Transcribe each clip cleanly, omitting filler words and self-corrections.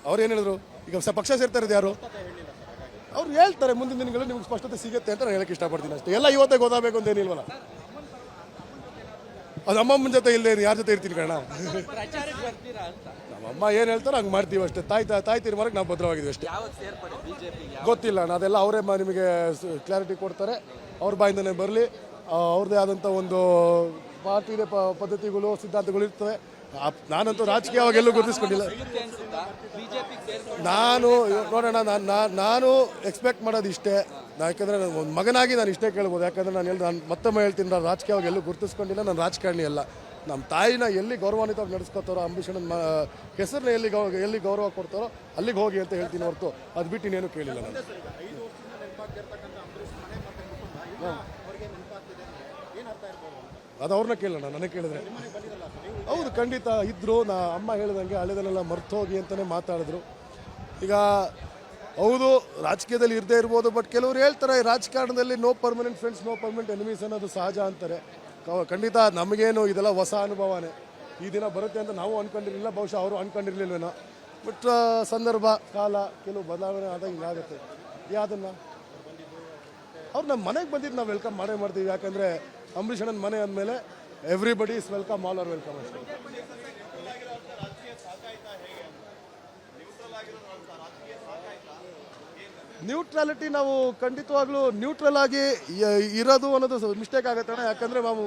ಅವ್ರು ಏನು ಹೇಳಿದ್ರು? ಈಗ ಪಕ್ಷ ಸೇರ್ತಾ ಇರೋದು ಯಾರು? ಅವ್ರು ಹೇಳ್ತಾರೆ ಮುಂದಿನ ದಿನಗಳು ನಿಮ್ಗೆ ಸ್ಪಷ್ಟತೆ ಸಿಗುತ್ತೆ ಅಂತ ನಾನು ಹೇಳಕ್ಕೆ ಇಷ್ಟಪಡ್ತೀನಿ ಅಷ್ಟೇ. ಎಲ್ಲ ಇವತ್ತೇ ಗೊತ್ತಾಗಬೇಕು ಅಂತ ಏನಿಲ್ವಲ್ಲ. ಅದು ಅಮ್ಮಮ್ಮನ ಜೊತೆ ಇಲ್ಲದೆ ಯಾರ ಜೊತೆ ಇರ್ತೀನಿ ಕಣ. ನಮ್ಮಮ್ಮ ಏನು ಹೇಳ್ತಾರೋ ಹಂಗೆ ಮಾಡ್ತೀವಿ ಅಷ್ಟೇ. ತಾಯಿ ತೀರ್ಮಾನಕ್ಕೆ ನಾವು ಭದ್ರವಾಗಿದ್ದೀವಿ ಅಷ್ಟೇ. ಗೊತ್ತಿಲ್ಲ ಅಣ್ಣ, ಅದೆಲ್ಲ ಅವರೇ ನಿಮಗೆ ಕ್ಲಾರಿಟಿ ಕೊಡ್ತಾರೆ. ಅವ್ರ ಬಾಯಿಂದನೇ ಬರಲಿ. ಅವ್ರದ್ದೇ ಆದಂಥ ಒಂದು ಪಾರ್ಟಿಯ ಪದ್ಧತಿಗಳು ಸಿದ್ಧಾಂತಗಳು ಇರ್ತವೆ. ನಾನಂತೂ ರಾಜಕೀಯವಾಗಿ ಎಲ್ಲೂ ಗುರುತಿಸ್ಕೊಂಡಿಲ್ಲ. ನಾನು ನೋಡೋಣ, ನಾನು ಎಕ್ಸ್ಪೆಕ್ಟ್ ಮಾಡೋದು ಇಷ್ಟೇ. ಯಾಕಂದರೆ ಒಂದು ಮಗನಾಗಿ ನಾನು ಇಷ್ಟೇ ಕೇಳ್ಬೋದು. ಯಾಕಂದರೆ ನಾನು ಮತ್ತೊಮ್ಮೆ ಹೇಳ್ತೀನಿ, ನಾನು ರಾಜಕೀಯವಾಗಿ ಎಲ್ಲೂ ಗುರುತಿಸ್ಕೊಂಡಿಲ್ಲ. ನಾನು ರಾಜಕಾರಣಿ ಅಲ್ಲ. ನಮ್ಮ ತಾಯಿನ ಎಲ್ಲಿ ಗೌರವಾನ್ವಿತವಾಗಿ ನಡೆಸ್ಕೊತಾರೋ, ಅಂಬರೀಷನ ಹೆಸರನ್ನ ಎಲ್ಲಿ ಗೌರವ ಕೊಡ್ತಾರೋ ಅಲ್ಲಿಗೆ ಹೋಗಿ ಅಂತ ಹೇಳ್ತೀನಿ ಹೊರತು ಅದು ಬಿಟ್ಟು ಇನ್ನೇನು ಕೇಳಿಲ್ಲ ನಾನು. ಅದು ಅವ್ರನ್ನ ಕೇಳೋಣ, ನನಗೆ ಕೇಳಿದ್ರೆ. ಹೌದು, ಖಂಡಿತ ಇದ್ದರು. ಅಮ್ಮ ಹೇಳಿದಂಗೆ ಹಳೆದನ್ನೆಲ್ಲ ಮರ್ತೋಗಿ ಅಂತಲೇ ಮಾತಾಡಿದ್ರು. ಈಗ ಹೌದು, ರಾಜಕೀಯದಲ್ಲಿ ಇರದೇ ಇರ್ಬೋದು, ಬಟ್ ಕೆಲವರು ಹೇಳ್ತಾರೆ ರಾಜಕಾರಣದಲ್ಲಿ no permanent friends no permanent enemies ಅನ್ನೋದು ಸಹಜ ಅಂತಾರೆ. ಖಂಡಿತ ನಮಗೇನು ಇದೆಲ್ಲ ಹೊಸ ಅನುಭವನೇ. ಈ ದಿನ ಬರುತ್ತೆ ಅಂತ ನಾವು ಅಂದ್ಕೊಂಡಿರಲಿಲ್ಲ, ಬಹುಶಃ ಅವರು ಅಂದ್ಕೊಂಡಿರಲಿಲ್ವೇನೋ. ಬಟ್ ಸಂದರ್ಭ ಕಾಲ ಕೆಲವು ಬದಲಾವಣೆ ಆದಾಗ ಹಿಂಗಾಗುತ್ತೆ. ಯಾವುದನ್ನು ಅವ್ರು ನಮ್ಮ ಮನೆಗೆ ಬಂದಿದ್ದು ನಾವು ವೆಲ್ಕಮ್ ಮಾಡೇ ಮಾಡ್ತೀವಿ. ಯಾಕಂದರೆ ಅಂಬರೀಷಣ್ಣನ ಮನೆ ಅಂದಮೇಲೆ everybody is welcome, all are welcome ಅಷ್ಟೇ. ನ್ಯೂಟ್ರಾಲಿಟಿ ನಾವು ಖಂಡಿತವಾಗ್ಲೂ ನ್ಯೂಟ್ರಲ್ ಆಗಿ ಇರೋದು ಅನ್ನೋದು ಮಿಸ್ಟೇಕ್ ಆಗುತ್ತೆ ಅಣ್ಣ. ಯಾಕಂದರೆ ನಾವು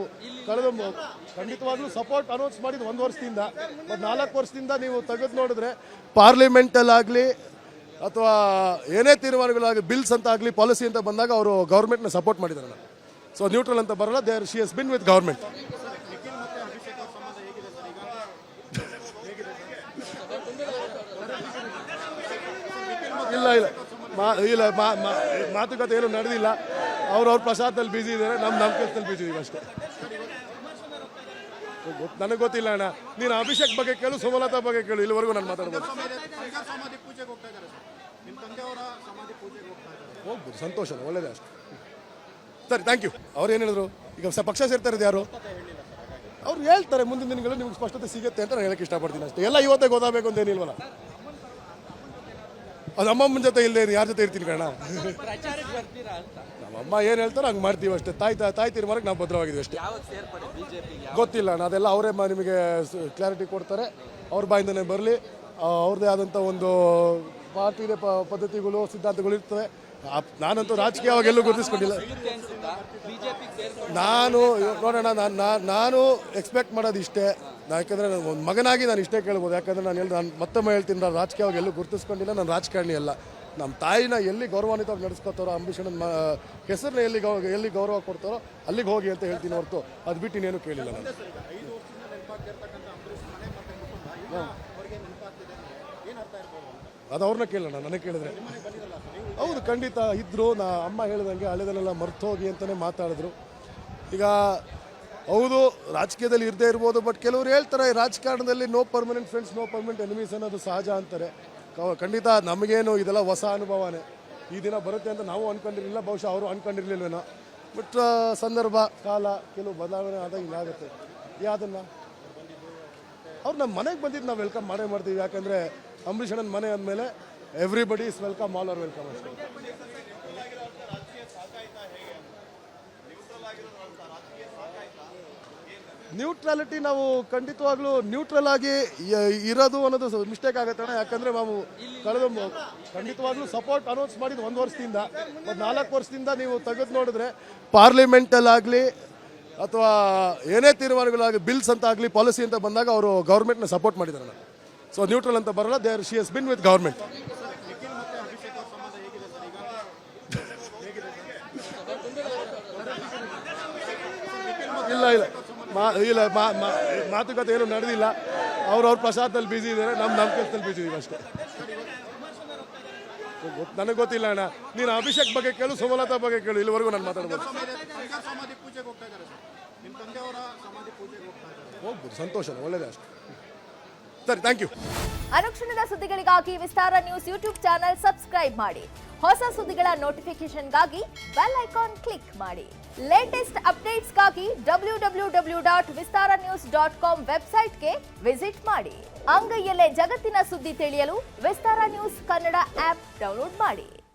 ಖಂಡಿತವಾಗ್ಲೂ ಸಪೋರ್ಟ್ ಅನೌನ್ಸ್ ಮಾಡಿದ್ದು 1 ವರ್ಷದಿಂದ, ಮತ್ತು 4 ವರ್ಷದಿಂದ ನೀವು ತೆಗೆದು ನೋಡಿದ್ರೆ ಪಾರ್ಲಿಮೆಂಟಲ್ಲಾಗಲಿ ಅಥವಾ ಏನೇ ತೀರ್ಮಾನಗಳಾಗಲಿ, ಬಿಲ್ಸ್ ಅಂತ ಆಗಲಿ, ಪಾಲಿಸಿ ಅಂತ ಬಂದಾಗ ಅವರು ಗೌರ್ಮೆಂಟ್ನ ಸಪೋರ್ಟ್ ಮಾಡಿದ್ದಾರೆ. ಸೊ ನ್ಯೂಟ್ರಲ್ ಅಂತ ಬರಲ್ಲ. She has been with government. ಇಲ್ಲ ಮಾತುಕತೆ ಏನು ನಡೆದಿಲ್ಲ. ಅವ್ರ ಪ್ರಸಾದದಲ್ಲಿ ಬಿಸಿ ಇದ್ದಾರೆ, ನಮ್ಮ ಕೆಲಸದಲ್ಲಿ ಬಿಸಿ ಇದೀವಿ ಅಷ್ಟೇ. ನನಗೆ ಗೊತ್ತಿಲ್ಲ ಅಣ್ಣ. ನೀನು ಅಭಿಷೇಕ್ ಬಗ್ಗೆ ಕೇಳು, ಸುಮಲತಾ ಬಗ್ಗೆ ಕೇಳು, ಇಲ್ಲಿವರೆಗೂ ನಾನು ಮಾತಾಡ್ಬೋದು. ಹೋಗ್ಬೋದು, ಸಂತೋಷ, ಒಳ್ಳೇದೇ ಅಷ್ಟೇ. ಸರಿ, ಥ್ಯಾಂಕ್ ಯು. ಅವ್ರು ಏನು ಹೇಳಿದ್ರು? ಈಗ ಪಕ್ಷ ಸೇರ್ತಾ ಇರೋದು ಯಾರು? ಅವ್ರು ಹೇಳ್ತಾರೆ ಮುಂದಿನ ದಿನಗಳು ನಿಮ್ಗೆ ಸ್ಪಷ್ಟತೆ ಸಿಗುತ್ತೆ ಅಂತ ನಾನು ಹೇಳಕ್ಕೆ ಇಷ್ಟಪಡ್ತೀನಿ ಅಷ್ಟೇ. ಎಲ್ಲ ಇವತ್ತೇ ಗೊತ್ತಾಗಬೇಕು ಅಂತ ಏನಿಲ್ವಲ್ಲ. ಅದು ಅಮ್ಮಮ್ಮನ ಜೊತೆ ಇಲ್ಲದೆ ಯಾರ ಜೊತೆ ಇರ್ತೀನಿ ಕಣ. ನಮ್ಮಮ್ಮ ಏನು ಹೇಳ್ತಾರೋ ಹಂಗೆ ಮಾಡ್ತೀವಿ ಅಷ್ಟೇ. ತಾಯಿ ತೀರ್ಮಾನಕ್ಕೆ ನಾವು ಭದ್ರವಾಗಿದ್ದೀವಿ ಅಷ್ಟೇ. ಗೊತ್ತಿಲ್ಲ ಅಣ್ಣ, ಅದೆಲ್ಲ ಅವರೇ ನಿಮಗೆ ಕ್ಲಾರಿಟಿ ಕೊಡ್ತಾರೆ. ಅವ್ರ ಬಾಯಿಂದನೇ ಬರಲಿ. ಅವ್ರದ್ದೇ ಆದಂಥ ಒಂದು ಪಾರ್ಟಿಯ ಪದ್ಧತಿಗಳು ಸಿದ್ಧಾಂತಗಳು ಇರ್ತವೆ. ನಾನಂತೂ ರಾಜಕೀಯವಾಗಿ ಎಲ್ಲೂ ಗುರುತಿಸ್ಕೊಂಡಿಲ್ಲ. ನಾನು ನೋಡೋಣ, ನಾನು ಎಕ್ಸ್ಪೆಕ್ಟ್ ಮಾಡೋದು ಇಷ್ಟೇ. ಯಾಕಂದರೆ ಒಂದು ಮಗನಾಗಿ ನಾನು ಇಷ್ಟೇ ಕೇಳ್ಬೋದು. ಯಾಕಂದರೆ ನಾನು ಮತ್ತೊಮ್ಮೆ ಹೇಳ್ತೀನಿ, ನಾನು ರಾಜಕೀಯವಾಗಿ ಎಲ್ಲೂ ಗುರುತಿಸ್ಕೊಂಡಿಲ್ಲ. ನಾನು ರಾಜಕಾರಣಿ ಅಲ್ಲ. ನಮ್ಮ ತಾಯಿನ ಎಲ್ಲಿ ಗೌರವಾನ್ವಿತವಾಗಿ ನಡೆಸ್ಕೊತಾರೋ, ಅಂಬರೀಷನ ಹೆಸರನ್ನ ಎಲ್ಲಿ ಗೌರವ ಕೊಡ್ತಾರೋ ಅಲ್ಲಿಗೆ ಹೋಗಿ ಅಂತ ಹೇಳ್ತೀನಿ ಹೊರತು ಅದು ಬಿಟ್ಟು ಇನ್ನೇನು ಕೇಳಿಲ್ಲ ನಾನು. ಅದು ಅವ್ರನ್ನ ಕೇಳೋಣ, ನನಗೆ ಕೇಳಿದ್ರೆ. ಹೌದು, ಖಂಡಿತ ಇದ್ದರು. ಅಮ್ಮ ಹೇಳಿದಂಗೆ ಹಳೆದನ್ನೆಲ್ಲ ಮರ್ತೋಗಿ ಅಂತಲೇ ಮಾತಾಡಿದ್ರು. ಈಗ ಹೌದು, ರಾಜಕೀಯದಲ್ಲಿ ಇರದೇ ಇರ್ಬೋದು, ಬಟ್ ಕೆಲವರು ಹೇಳ್ತಾರೆ ರಾಜಕಾರಣದಲ್ಲಿ no permanent friends no permanent enemies ಅನ್ನೋದು ಸಹಜ ಅಂತಾರೆ. ಖಂಡಿತ ನಮಗೇನು ಇದೆಲ್ಲ ಹೊಸ ಅನುಭವನೇ. ಈ ದಿನ ಬರುತ್ತೆ ಅಂತ ನಾವು ಅಂದ್ಕೊಂಡಿರಲಿಲ್ಲ, ಬಹುಶಃ ಅವರು ಅಂದ್ಕೊಂಡಿರಲಿಲ್ವೇನೋ. ಬಟ್ ಸಂದರ್ಭ ಕಾಲ ಕೆಲವು ಬದಲಾವಣೆ ಆದಾಗ ಹಿಂಗಾಗುತ್ತೆ. ಯಾವುದನ್ನು ಅವ್ರು ನಮ್ಮ ಮನೆಗೆ ಬಂದಿದ್ದು ನಾವು ವೆಲ್ಕಮ್ ಮಾಡೇ ಮಾಡ್ತೀವಿ. ಯಾಕಂದರೆ ಅಂಬರೀಷಣ್ಣನ ಮನೆ ಅಂದಮೇಲೆ everybody is welcome, all are welcome ಅಷ್ಟೇ. ನ್ಯೂಟ್ರಾಲಿಟಿ ನಾವು ಖಂಡಿತವಾಗ್ಲೂ ನ್ಯೂಟ್ರಲ್ ಆಗಿ ಇರೋದು ಅನ್ನೋದು ಮಿಸ್ಟೇಕ್ ಆಗುತ್ತೆ ಅಣ್ಣ. ಯಾಕಂದರೆ ನಾವು ಖಂಡಿತವಾಗ್ಲೂ ಸಪೋರ್ಟ್ ಅನೌನ್ಸ್ ಮಾಡಿದ್ದು 1 ವರ್ಷದಿಂದ, ಮತ್ತು 4 ವರ್ಷದಿಂದ ನೀವು ತೆಗೆದು ನೋಡಿದ್ರೆ ಪಾರ್ಲಿಮೆಂಟಲ್ಲಾಗಲಿ ಅಥವಾ ಏನೇ ತೀರ್ಮಾನಗಳಾಗಲಿ, ಬಿಲ್ಸ್ ಅಂತ ಆಗಲಿ, ಪಾಲಿಸಿ ಅಂತ ಬಂದಾಗ ಅವರು ಗೌರ್ಮೆಂಟ್ನ ಸಪೋರ್ಟ್ ಮಾಡಿದ್ದಾರೆ. ಸೊ ನ್ಯೂಟ್ರಲ್ ಅಂತ ಬರಲ್ಲ. She has been with government. ಇಲ್ಲ ಮಾತುಕತೆ ಏನು ನಡೆದಿಲ್ಲ. ಅವ್ರ ಪ್ರಸಾದದಲ್ಲಿ ಬಿಸಿ ಇದ್ದಾರೆ, ನಮ್ಮ ಕೆಲಸದಲ್ಲಿ ಬಿಸಿ ಇದೀವಿ ಅಷ್ಟೇ. ನನಗೆ ಗೊತ್ತಿಲ್ಲ ಅಣ್ಣ. ನೀನು ಅಭಿಷೇಕ್ ಬಗ್ಗೆ ಕೇಳು, ಸುಮಲತಾ ಬಗ್ಗೆ ಕೇಳು, ಇಲ್ಲಿವರೆಗೂ ನಾನು ಮಾತಾಡ್ಬೋದು. ಹೋಗ್ಬೋದು, ಸಂತೋಷ, ಒಳ್ಳೇದೇ ಅಷ್ಟೇ. ಸರಿ, ಥ್ಯಾಂಕ್ ಯು. ಅನುಕ್ಷಣದ ಸುದ್ದಿಗಳಿಗಾಗಿ Vistara news YouTube channel subscribe ಮಾಡಿ. ಹೊಸ ಸುದ್ದಿಗಳ ನೋಟಿಫಿಕೇಶನ್ಗಾಗಿ ಬೆಲ್ ಐಕಾನ್ ಕ್ಲಿಕ್ ಮಾಡಿ. ಲೇಟೆಸ್ಟ್ ಅಪ್ಡೇಟ್ಸ್ಗಾಗಿ www.vistaranews.com ವೆಬ್ಸೈಟ್ಗೆ ವಿಸಿಟ್ ಮಾಡಿ. ಅಂಗೈಯಲ್ಲೇ ಜಗತ್ತಿನ ಸುದ್ದಿ ತಿಳಿಯಲು Vistara news Kannada app download ಮಾಡಿ.